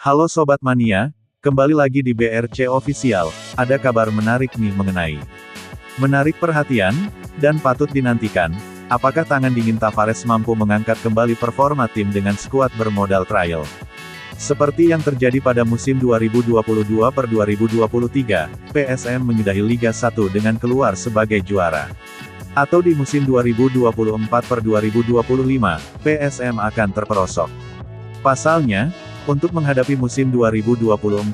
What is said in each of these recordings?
Halo Sobat Mania, kembali lagi di BRC Official, ada kabar menarik nih mengenai menarik perhatian, dan patut dinantikan, apakah tangan dingin Tavares mampu mengangkat kembali performa tim dengan skuad bermodal trial. Seperti yang terjadi pada musim 2022-2023, PSM menyudahi Liga 1 dengan keluar sebagai juara. Atau di musim 2024-2025, PSM akan terperosok. Pasalnya, untuk menghadapi musim 2024-2025,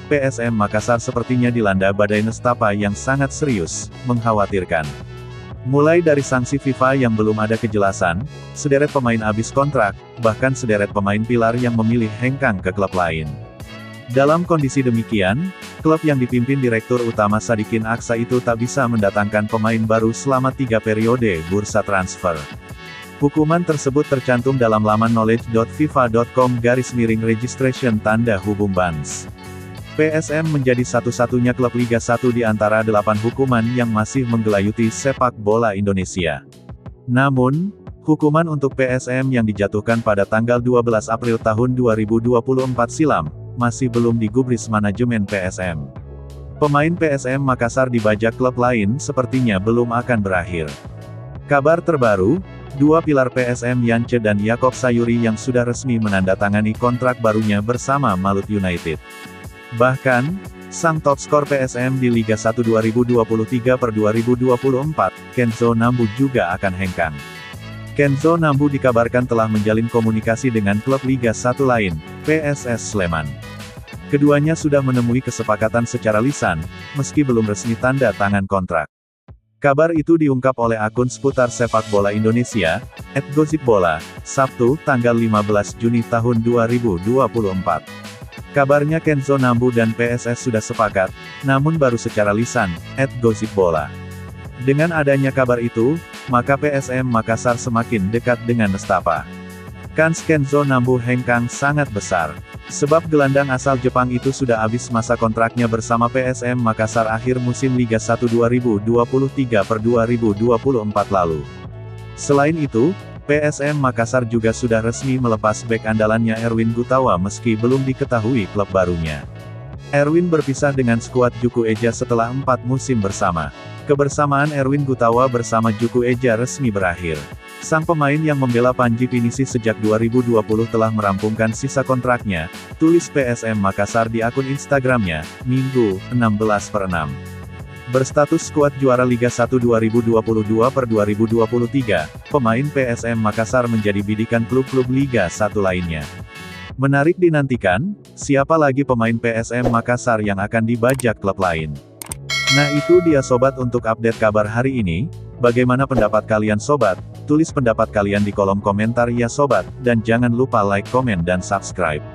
PSM Makassar sepertinya dilanda badai nestapa yang sangat serius, mengkhawatirkan. Mulai dari sanksi FIFA yang belum ada kejelasan, sederet pemain habis kontrak, bahkan sederet pemain pilar yang memilih hengkang ke klub lain. Dalam kondisi demikian, klub yang dipimpin Direktur Utama Sadikin Aksa itu tak bisa mendatangkan pemain baru selama 3 periode bursa transfer. Hukuman tersebut tercantum dalam laman knowledge.fifa.com/registration_bans. PSM menjadi satu-satunya klub Liga 1 di antara 8 hukuman yang masih menggelayuti sepak bola Indonesia. Namun, hukuman untuk PSM yang dijatuhkan pada tanggal 12 April tahun 2024 silam, masih belum digubris manajemen PSM. Pemain PSM Makassar dibajak klub lain sepertinya belum akan berakhir. Kabar terbaru, dua pilar PSM Yance dan Yakob Sayuri yang sudah resmi menandatangani kontrak barunya bersama Malut United. Bahkan, sang top skor PSM di Liga 1 2023-2024, Kenzo Nambu juga akan hengkang. Kenzo Nambu dikabarkan telah menjalin komunikasi dengan klub Liga 1 lain, PSS Sleman. Keduanya sudah menemui kesepakatan secara lisan, meski belum resmi tanda tangan kontrak. Kabar itu diungkap oleh akun seputar sepak bola Indonesia, @gosipbola, Sabtu, tanggal 15 Juni tahun 2024. Kabarnya Kenzo Nambu dan PSS sudah sepakat, namun baru secara lisan, @gosipbola. Dengan adanya kabar itu, maka PSM Makassar semakin dekat dengan nestapa. Kans Kenzo Nambu hengkang sangat besar. Sebab gelandang asal Jepang itu sudah habis masa kontraknya bersama PSM Makassar akhir musim Liga 1 2023-2024 lalu. Selain itu, PSM Makassar juga sudah resmi melepas bek andalannya Erwin Gutawa meski belum diketahui klub barunya. Erwin berpisah dengan skuad Juku Eja setelah 4 musim bersama. Kebersamaan Erwin Gutawa bersama Juku Eja resmi berakhir. Sang pemain yang membela Panji Pinisi sejak 2020 telah merampungkan sisa kontraknya, tulis PSM Makassar di akun Instagramnya, Minggu, 16/6. Berstatus skuad juara Liga 1 2022-2023, pemain PSM Makassar menjadi bidikan klub-klub Liga 1 lainnya. Menarik dinantikan, siapa lagi pemain PSM Makassar yang akan dibajak klub lain. Nah itu dia sobat untuk update kabar hari ini, bagaimana pendapat kalian sobat? Tulis pendapat kalian di kolom komentar ya sobat, dan jangan lupa like, komen dan subscribe.